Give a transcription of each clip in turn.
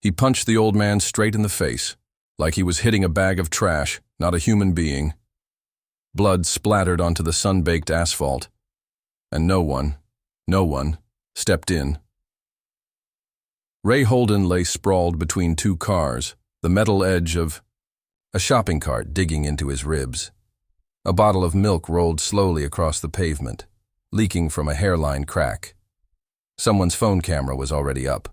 He punched the old man straight in the face, like he was hitting a bag of trash, not a human being. Blood splattered onto the sun-baked asphalt, and no one stepped in. Ray Holden lay sprawled between two cars, the metal edge of a shopping cart digging into his ribs. A bottle of milk rolled slowly across the pavement, leaking from a hairline crack. Someone's phone camera was already up.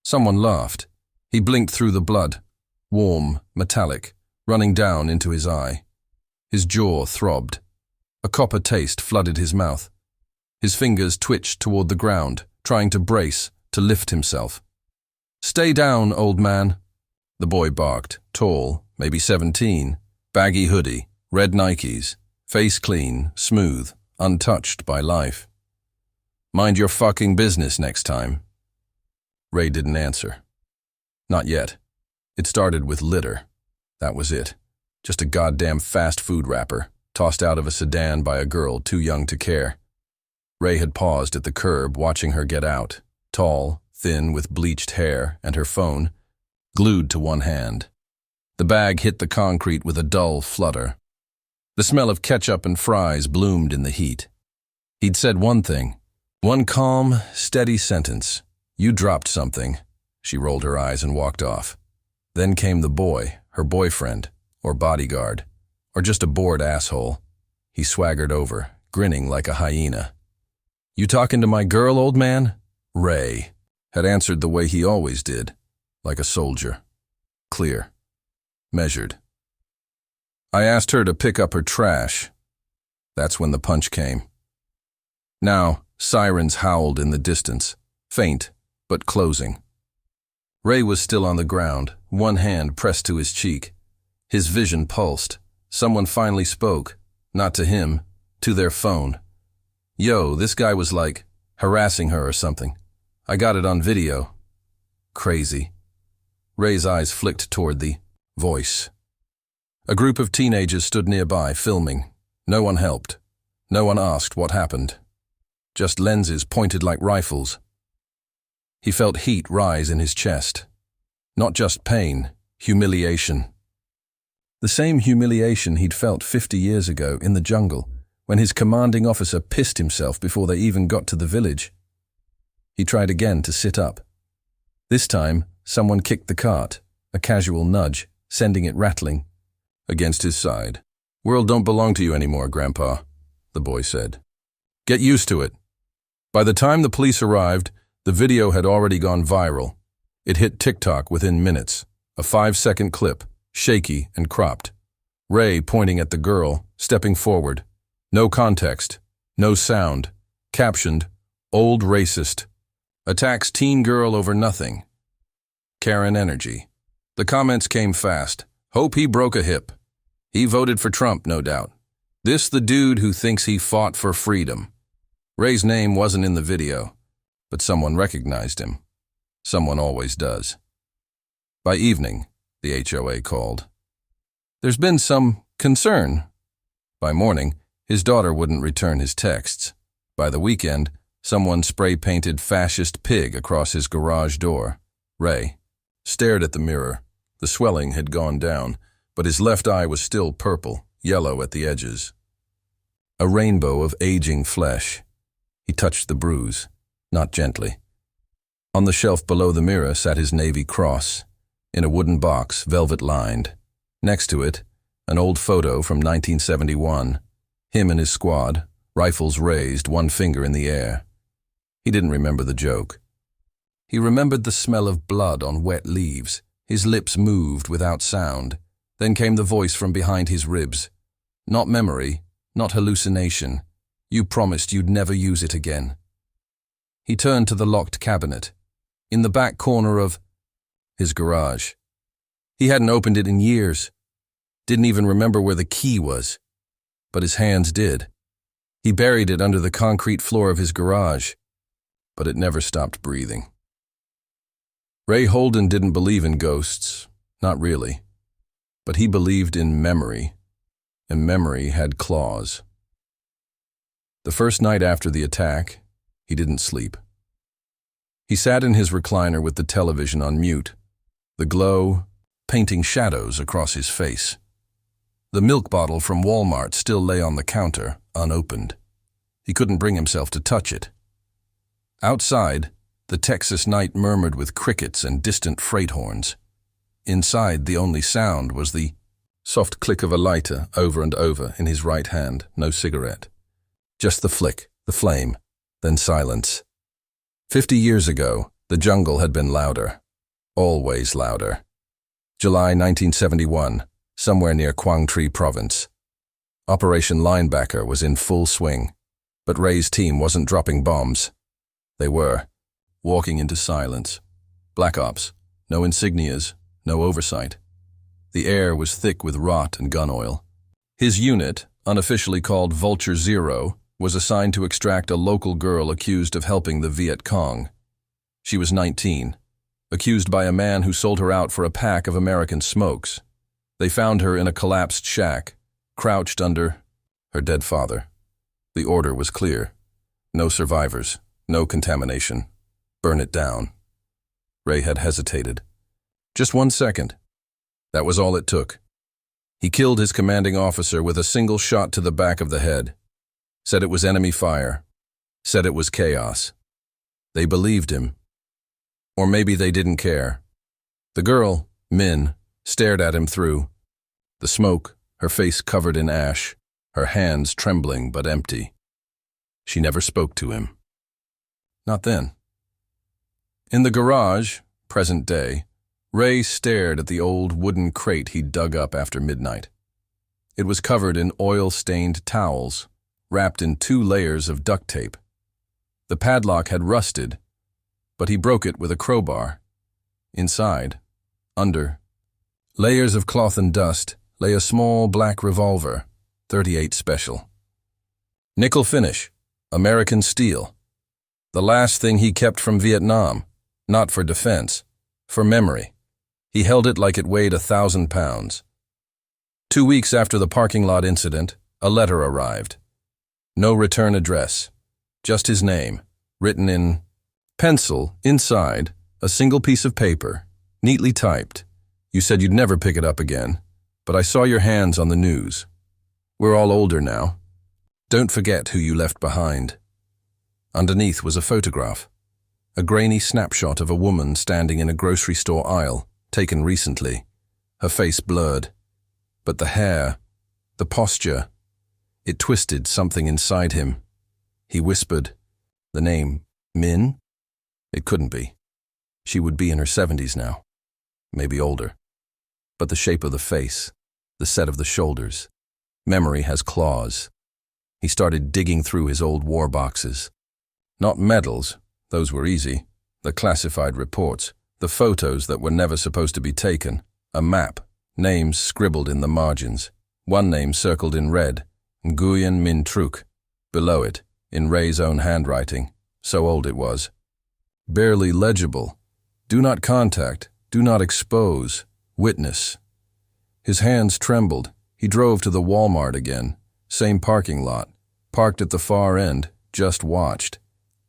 Someone laughed. He blinked through the blood, warm, metallic, running down into his eye. His jaw throbbed. A copper taste flooded his mouth. His fingers twitched toward the ground, trying to brace, to lift himself. "Stay down, old man," the boy barked, tall, maybe 17, baggy hoodie, red Nikes, face clean, smooth, untouched by life. "Mind your fucking business next time." Ray didn't answer. Not yet. It started with litter. That was it. Just a goddamn fast food wrapper, tossed out of a sedan by a girl too young to care. Ray had paused at the curb, watching her get out, tall, thin, with bleached hair, and her phone, glued to one hand. The bag hit the concrete with a dull flutter. The smell of ketchup and fries bloomed in the heat. He'd said one thing, one calm, steady sentence. "You dropped something." She rolled her eyes and walked off. Then came the boy, her boyfriend, or bodyguard, or just a bored asshole. He swaggered over, grinning like a hyena. "You talking to my girl, old man?" Ray had answered the way he always did, like a soldier. Clear. Measured. "I asked her to pick up her trash." That's when the punch came. Now, sirens howled in the distance, faint, but closing. Ray was still on the ground, one hand pressed to his cheek. His vision pulsed. Someone finally spoke, not to him, to their phone. "Yo, this guy was like, harassing her or something. I got it on video." Crazy. Ray's eyes flicked toward the voice. A group of teenagers stood nearby, filming. No one helped. No one asked what happened. Just lenses pointed like rifles. He felt heat rise in his chest. Not just pain, humiliation. The same humiliation he'd felt 50 years ago in the jungle, when his commanding officer pissed himself before they even got to the village. He tried again to sit up. This time, someone kicked the cart, a casual nudge, sending it rattling. Against his side. "World don't belong to you anymore, Grandpa," the boy said. "Get used to it." By the time the police arrived, the video had already gone viral. It hit TikTok within minutes, a 5-second clip, shaky and cropped. Ray pointing at the girl, stepping forward. No context, no sound. Captioned, "Old Racist. Attacks teen girl over nothing." Karen energy. The comments came fast. "Hope he broke a hip. He voted for Trump, no doubt. This the dude who thinks he fought for freedom." Ray's name wasn't in the video, but someone recognized him. Someone always does. By evening, the HOA called. There's been some concern. By morning, his daughter wouldn't return his texts. By the weekend, someone spray-painted fascist pig across his garage door. Ray stared at the mirror. The swelling had gone down, but his left eye was still purple, yellow at the edges. A rainbow of aging flesh. He touched the bruise, not gently. On the shelf below the mirror sat his Navy cross, in a wooden box, velvet-lined. Next to it, an old photo from 1971. Him and his squad, rifles raised, one finger in the air. He didn't remember the joke. He remembered the smell of blood on wet leaves. His lips moved without sound. Then came the voice from behind his ribs. Not memory, not hallucination. You promised you'd never use it again. He turned to the locked cabinet, in the back corner of his garage. He hadn't opened it in years. Didn't even remember where the key was. But his hands did. He buried it under the concrete floor of his garage, but it never stopped breathing. Ray Holden didn't believe in ghosts, not really. But he believed in memory, and memory had claws. The first night after the attack, he didn't sleep. He sat in his recliner with the television on mute, the glow painting shadows across his face. The milk bottle from Walmart still lay on the counter, unopened. He couldn't bring himself to touch it. Outside, the Texas night murmured with crickets and distant freight horns. Inside, the only sound was the soft click of a lighter over and over in his right hand, no cigarette. Just the flick, the flame, then silence. 50 years ago, the jungle had been louder. Always louder. July 1971, somewhere near Quang Tri Province. Operation Linebacker was in full swing, but Ray's team wasn't dropping bombs. They were, walking into silence. Black Ops, no insignias, no oversight. The air was thick with rot and gun oil. His unit, unofficially called Vulture Zero, was assigned to extract a local girl accused of helping the Viet Cong. She was 19, accused by a man who sold her out for a pack of American smokes. They found her in a collapsed shack, crouched under her dead father. The order was clear. No survivors, no contamination. Burn it down. Ray had hesitated. Just 1 second. That was all it took. He killed his commanding officer with a single shot to the back of the head. Said it was enemy fire. Said it was chaos. They believed him. Or maybe they didn't care. The girl, Min, stared at him through. The smoke, her face covered in ash, her hands trembling but empty. She never spoke to him. Not then. In the garage, present day, Ray stared at the old wooden crate he'd dug up after midnight. It was covered in oil-stained towels, wrapped in 2 layers of duct tape. The padlock had rusted, but he broke it with a crowbar. Inside, under layers of cloth and dust, lay a small black revolver, .38 Special. Nickel finish, American steel. The last thing he kept from Vietnam, not for defense, for memory. He held it like it weighed 1,000 pounds. 2 weeks after the parking lot incident, a letter arrived. No return address, just his name, written in pencil, inside, a single piece of paper, neatly typed. You said you'd never pick it up again, but I saw your hands on the news. We're all older now. Don't forget who you left behind. Underneath was a photograph, a grainy snapshot of a woman standing in a grocery store aisle, taken recently, her face blurred. But the hair, the posture, it twisted something inside him. He whispered, the name, Min? It couldn't be. She would be in her 70s now, maybe older. But the shape of the face, the set of the shoulders, memory has claws. He started digging through his old war boxes. Not medals, those were easy, the classified reports, the photos that were never supposed to be taken, a map, names scribbled in the margins, one name circled in red, Nguyen Minh Truc. Below it, in Ray's own handwriting, so old it was. Barely legible. Do not contact, do not expose, witness. His hands trembled. He drove to the Walmart again, same parking lot, parked at the far end, just watched.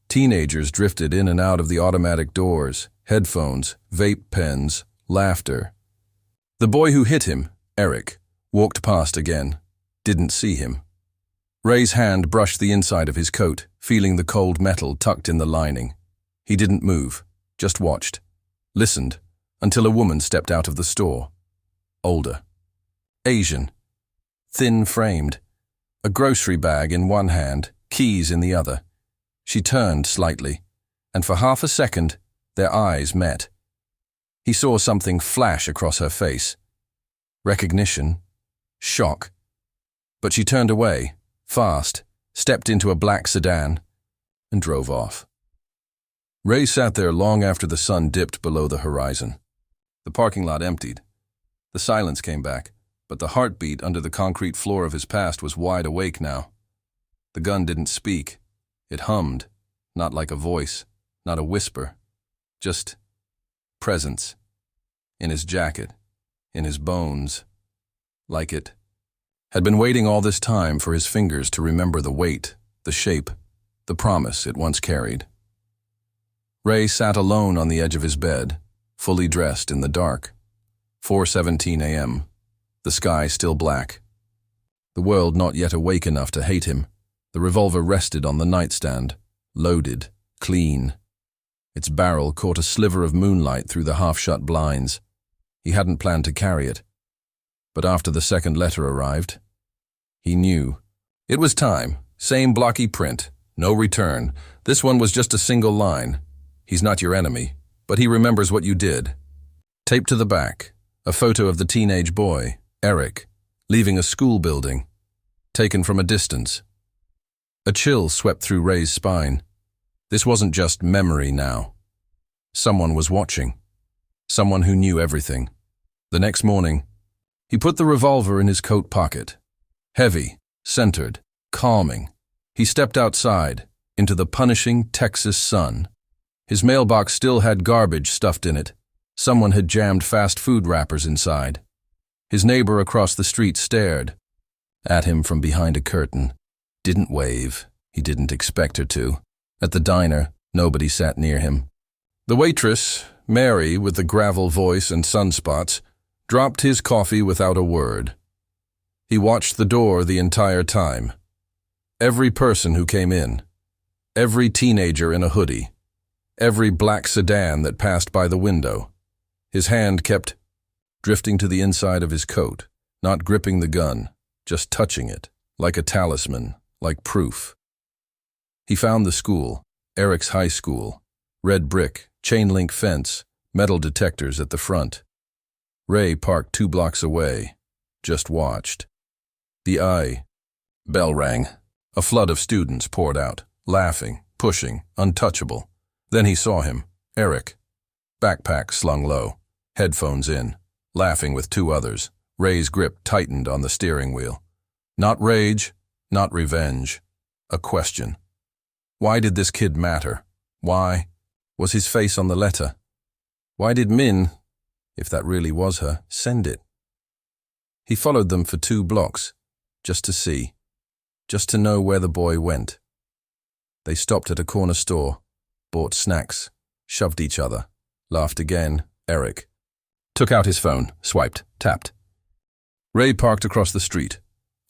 Teenagers drifted in and out of the automatic doors, headphones, vape pens, laughter. The boy who hit him, Eric, walked past again, didn't see him. Ray's hand brushed the inside of his coat, feeling the cold metal tucked in the lining. He didn't move, just watched, listened, until a woman stepped out of the store. Older. Asian. Thin-framed. A grocery bag in one hand, keys in the other. She turned slightly, and for half a second, their eyes met. He saw something flash across her face. Recognition. Shock. But she turned away, fast, stepped into a black sedan, and drove off. Ray sat there long after the sun dipped below the horizon. The parking lot emptied. The silence came back, but the heartbeat under the concrete floor of his past was wide awake now. The gun didn't speak. It hummed, not like a voice, not a whisper, just presence. In his jacket, in his bones, like it had been waiting all this time for his fingers to remember the weight, the shape, the promise it once carried. Ray sat alone on the edge of his bed, fully dressed in the dark. 4:17 a.m. The sky still black. The world not yet awake enough to hate him. The revolver rested on the nightstand, loaded, clean. Its barrel caught a sliver of moonlight through the half-shut blinds. He hadn't planned to carry it. But after the second letter arrived, he knew. It was time. Same blocky print. No return. This one was just a single line. He's not your enemy, but he remembers what you did. Taped to the back, a photo of the teenage boy, Eric, leaving a school building, taken from a distance. A chill swept through Ray's spine. This wasn't just memory now. Someone was watching. Someone who knew everything. The next morning, he put the revolver in his coat pocket. Heavy, centered, calming. He stepped outside, into the punishing Texas sun. His mailbox still had garbage stuffed in it. Someone had jammed fast food wrappers inside. His neighbor across the street stared at him from behind a curtain. Didn't wave. He didn't expect her to. At the diner, nobody sat near him. The waitress, Mary with the gravel voice and sunspots, dropped his coffee without a word. He watched the door the entire time. Every person who came in. Every teenager in a hoodie. Every black sedan that passed by the window. His hand kept drifting to the inside of his coat, not gripping the gun, just touching it, like a talisman, like proof. He found the school, Eric's high school, red brick, chain-link fence, metal detectors at the front. Ray parked 2 blocks away, just watched. Bell rang. A flood of students poured out, laughing, pushing, untouchable. Then he saw him, Eric. Backpack slung low, headphones in, laughing with 2 others. Ray's grip tightened on the steering wheel. Not rage, not revenge. A question. Why did this kid matter? Why was his face on the letter? Why did Min, if that really was her, send it? He followed them for 2 blocks, just to see, just to know where the boy went. They stopped at a corner store, bought snacks, shoved each other, laughed again. Eric took out his phone, swiped, tapped. Ray parked across the street,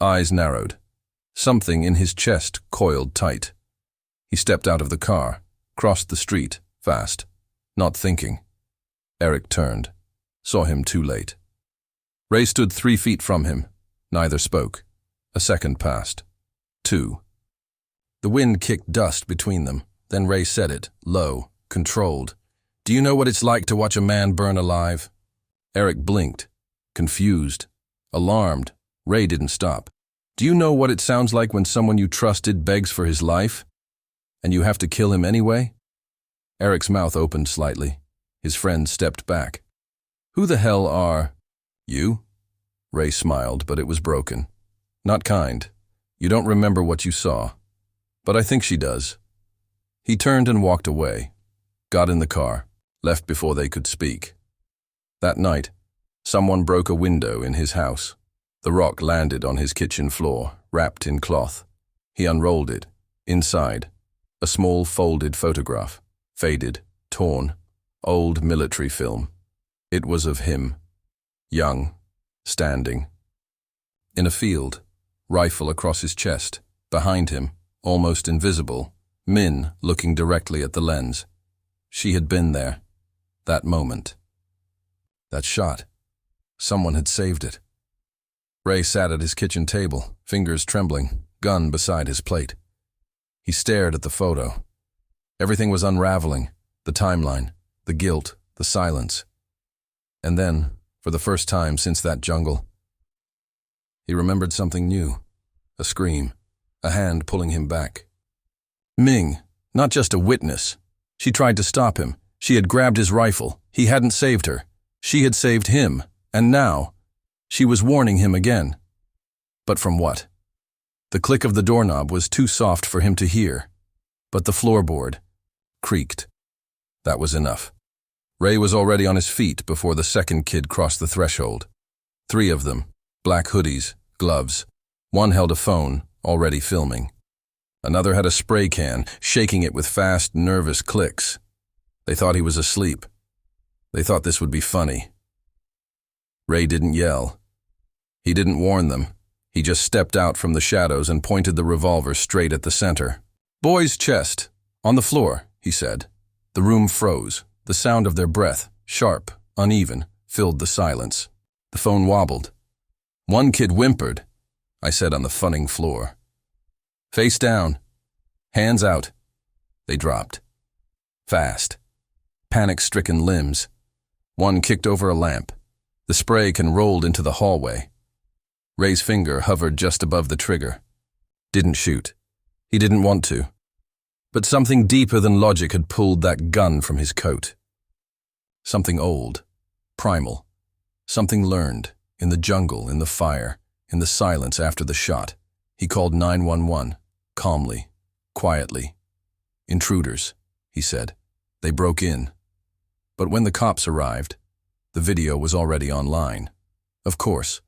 eyes narrowed. Something in his chest coiled tight. He stepped out of the car, crossed the street, fast, not thinking. Eric turned, saw him too late. Ray stood 3 feet from him. Neither spoke. A second passed. 2. The wind kicked dust between them. Then Ray said it, low, controlled. Do you know what it's like to watch a man burn alive? Eric blinked, confused, alarmed. Ray didn't stop. Do you know what it sounds like when someone you trusted begs for his life? And you have to kill him anyway? Eric's mouth opened slightly. His friend stepped back. Who the hell are you? Ray smiled, but it was broken. Not kind. You don't remember what you saw. But I think she does. He turned and walked away. Got in the car, left before they could speak. That night, someone broke a window in his house. The rock landed on his kitchen floor, wrapped in cloth. He unrolled it. Inside, a small folded photograph, faded, torn, old military film. It was of him, young, standing. In a field, rifle across his chest, behind him, almost invisible, Min looking directly at the lens. She had been there. That moment. That shot. Someone had saved it. Ray sat at his kitchen table, fingers trembling, gun beside his plate. He stared at the photo. Everything was unraveling, the timeline, the guilt, the silence. And then, for the first time since that jungle, he remembered something new. A scream, a hand pulling him back. Ming, not just a witness. She tried to stop him. She had grabbed his rifle. He hadn't saved her. She had saved him, and now, she was warning him again. But from what? The click of the doorknob was too soft for him to hear, but the floorboard creaked. That was enough. Ray was already on his feet before the second kid crossed the threshold. 3 of them, black hoodies, gloves. One held a phone, already filming. Another had a spray can, shaking it with fast, nervous clicks. They thought he was asleep. They thought this would be funny. Ray didn't yell. He didn't warn them. He just stepped out from the shadows and pointed the revolver straight at the center. "Boy's chest. On the floor," he said. The room froze. The sound of their breath, sharp, uneven, filled the silence. The phone wobbled. One kid whimpered. I said on the funning floor. "Face down. Hands out." They dropped. Fast. Panic-stricken limbs. One kicked over a lamp. The spray can rolled into the hallway. Ray's finger hovered just above the trigger. Didn't shoot. He didn't want to. But something deeper than logic had pulled that gun from his coat. Something old, primal. Something learned, in the jungle, in the fire, in the silence after the shot. He called 911, calmly, quietly. "Intruders," he said. "They broke in." But when the cops arrived, the video was already online. Of course,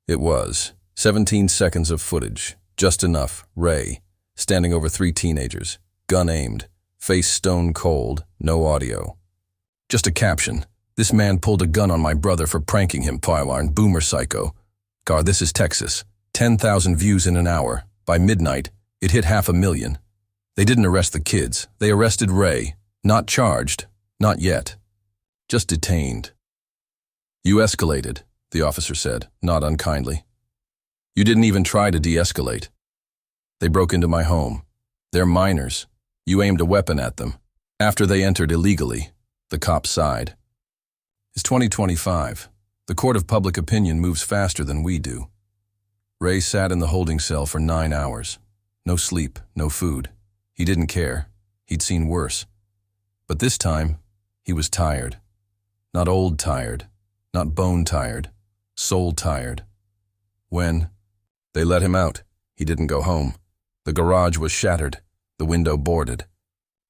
it was. 17 seconds of footage, just enough. Ray, standing over 3 teenagers, gun aimed, face stone cold, no audio. Just a caption. "This man pulled a gun on my brother for pranking him, Pywarn, boomer psycho. God, this is Texas. 10,000 views in an hour. By midnight, it hit 500,000. They didn't arrest the kids. They arrested Ray. Not charged. Not yet. Just detained." "You escalated," the officer said, not unkindly. "You didn't even try to de-escalate. They broke into my home. They're minors. You aimed a weapon at them. After they entered illegally." The cop sighed. "It's 2025. The court of public opinion moves faster than we do." Ray sat in the holding cell for 9 hours. No sleep, no food. He didn't care. He'd seen worse. But this time, he was tired. Not old tired, not bone tired, soul tired. When they let him out, he didn't go home. The garage was shattered, the window boarded.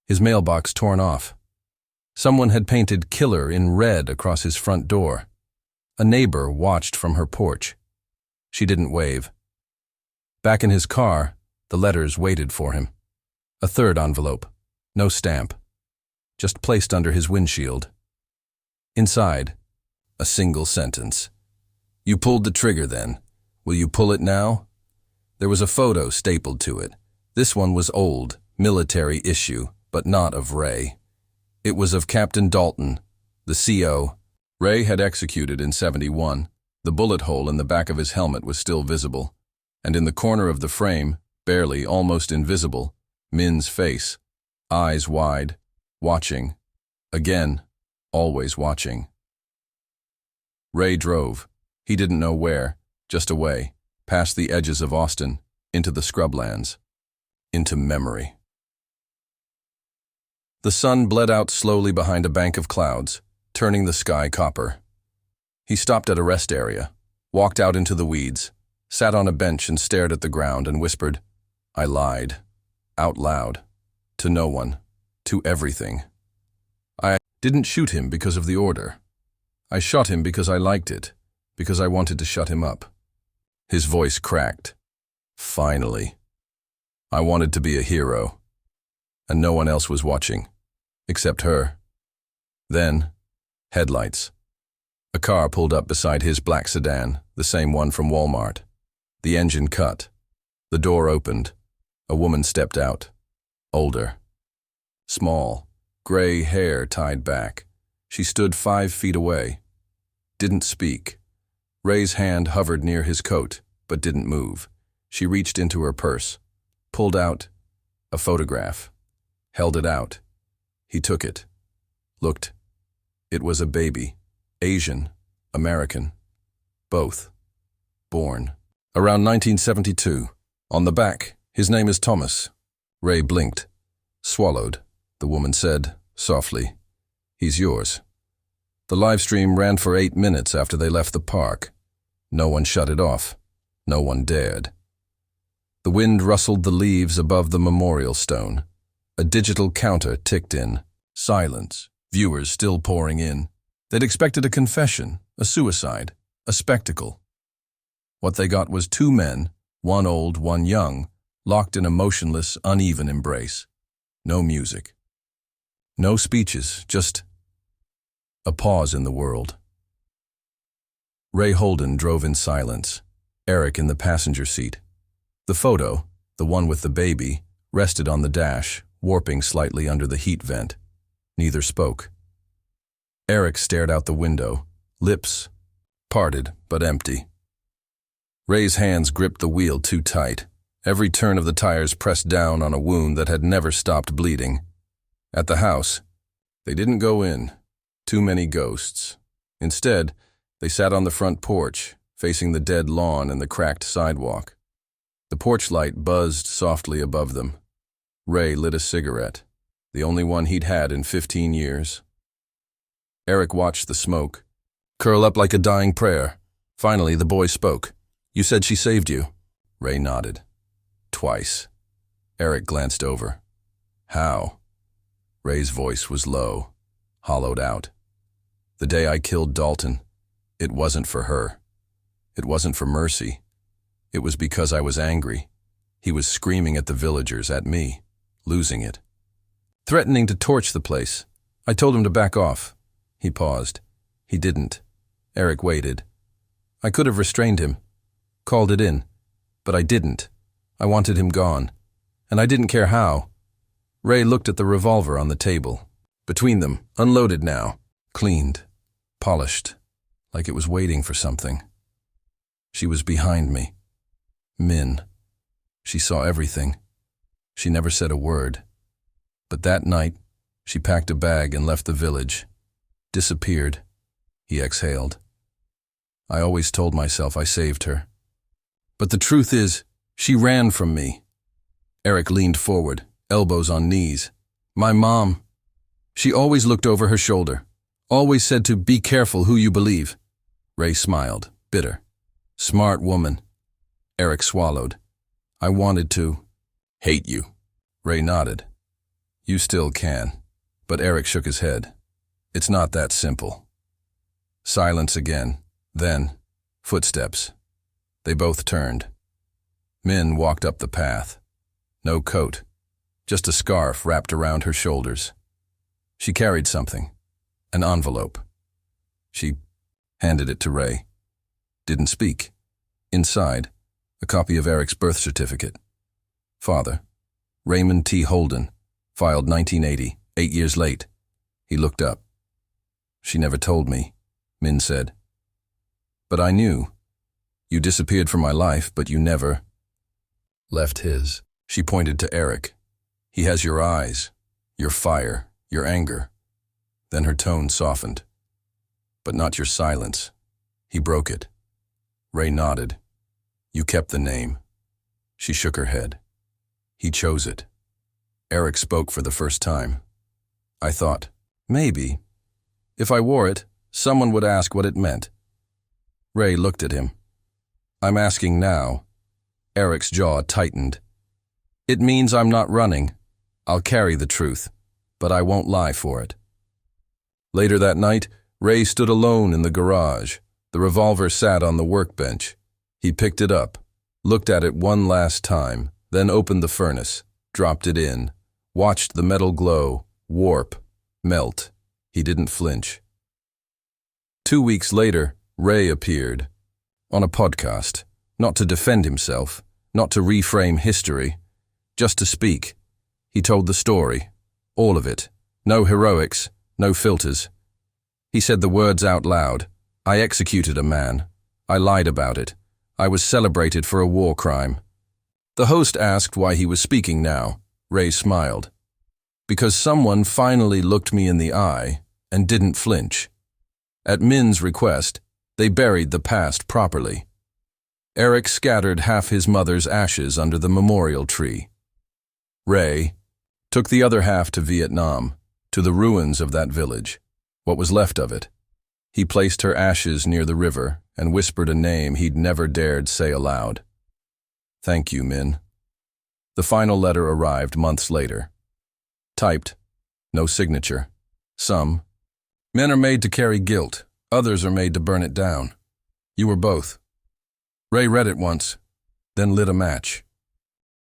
His mailbox torn off. Someone had painted "killer" in red across his front door. A neighbor watched from her porch. She didn't wave. Back in his car, the letters waited for him. A third envelope, no stamp, just placed under his windshield. Inside, a single sentence. "You pulled the trigger then. Will you pull it now?" There was a photo stapled to it. This one was old, military issue, but not of Ray. It was of Captain Dalton, the CO. Ray had executed in 71. The bullet hole in the back of his helmet was still visible, and in the corner of the frame, barely, almost invisible, Min's face, eyes wide, watching. Again, always watching. Ray drove. He didn't know where, just away, past the edges of Austin, into the scrublands, into memory. The sun bled out slowly behind a bank of clouds, turning the sky copper. He stopped at a rest area, walked out into the weeds, sat on a bench and stared at the ground and whispered, "I lied." Out loud. To no one. To everything. I didn't shoot him because of the order. I shot him because I liked it, because I wanted to shut him up. His voice cracked. Finally. I wanted to be a hero. And no one else was watching. Except her. Then, headlights. A car pulled up beside his black sedan, the same one from Walmart. The engine cut. The door opened. A woman stepped out. Older. Small. Gray hair tied back. She stood 5 feet away. Didn't speak. Ray's hand hovered near his coat, but didn't move. She reached into her purse. Pulled out a photograph. Held it out. He took it. Looked. It was a baby. Asian. American. Both. Born. Around 1972. On the back, his name is Thomas. Ray blinked. Swallowed. The woman said, softly, "He's yours." The live stream ran for 8 minutes after they left the park. No one shut it off. No one dared. The wind rustled the leaves above the memorial stone. A digital counter ticked in. Silence. Viewers still pouring in. They'd expected a confession, a suicide, a spectacle. What they got was 2 men, one old, one young, locked in a motionless, uneven embrace. No music. No speeches, just a pause in the world. Ray Holden drove in silence, Eric in the passenger seat. The photo, the one with the baby, rested on the dash, warping slightly under the heat vent. Neither spoke. Eric stared out the window, lips parted but empty. Ray's hands gripped the wheel too tight. Every turn of the tires pressed down on a wound that had never stopped bleeding. At the house, they didn't go in. Too many ghosts. Instead, they sat on the front porch, facing the dead lawn and the cracked sidewalk. The porch light buzzed softly above them. Ray lit a cigarette, the only one he'd had in 15 years. Eric watched the smoke curl up like a dying prayer. Finally, the boy spoke. "You said she saved you." Ray nodded. "Twice." Eric glanced over. "How?" Ray's voice was low, hollowed out. "The day I killed Dalton, it wasn't for her. It wasn't for mercy. It was because I was angry. He was screaming at the villagers, at me, losing it. Threatening to torch the place. I told him to back off." He paused. He didn't. Eric waited. "I could have restrained him, called it in, but I didn't. I wanted him gone, and I didn't care how." Ray looked at the revolver on the table. Between them, unloaded now, cleaned, polished, like it was waiting for something. She was behind me. Min. She saw everything. She never said a word. But that night, she packed a bag and left the village. Disappeared. He exhaled. I always told myself I saved her. But the truth is, she ran from me. Eric leaned forward, elbows on knees. My mom. She always looked over her shoulder. Always said to be careful who you believe. Ray smiled, bitter. Smart woman. Eric swallowed. I wanted to hate you. Ray nodded. You still can. But Eric shook his head. It's not that simple. Silence again. Then, footsteps. They both turned. Min walked up the path. No coat. Just a scarf wrapped around her shoulders. She carried something. An envelope. She handed it to Ray. Didn't speak. Inside, a copy of Eric's birth certificate. Father, Raymond T. Holden, filed 1980, 8 years late. He looked up. She never told me, Min said. But I knew. You disappeared from my life, but you never left his. She pointed to Eric. He has your eyes, your fire, your anger. Then her tone softened. But not your silence. He broke it. Ray nodded. You kept the name. She shook her head. He chose it. Eric spoke for the first time. I thought, maybe. If I wore it, someone would ask what it meant. Ray looked at him. I'm asking now. Eric's jaw tightened. It means I'm not running. I'll carry the truth, but I won't lie for it. Later that night, Ray stood alone in the garage. The revolver sat on the workbench. He picked it up, looked at it one last time, then opened the furnace, dropped it in, watched the metal glow, warp, melt. He didn't flinch. 2 weeks later, Ray appeared. On a podcast, not to defend himself, not to reframe history, just to speak. He told the story, all of it, no heroics, no filters. He said the words out loud. I executed a man. I lied about it. I was celebrated for a war crime. The host asked why he was speaking now. Ray smiled. Because someone finally looked me in the eye and didn't flinch. At Min's request, they buried the past properly. Eric scattered half his mother's ashes under the memorial tree. Ray took the other half to Vietnam, to the ruins of that village, what was left of it. He placed her ashes near the river and whispered a name he'd never dared say aloud. Thank you, Min. The final letter arrived months later. Typed, no signature. Some. Men are made to carry guilt. Others are made to burn it down. You were both. Ray read it once, then lit a match.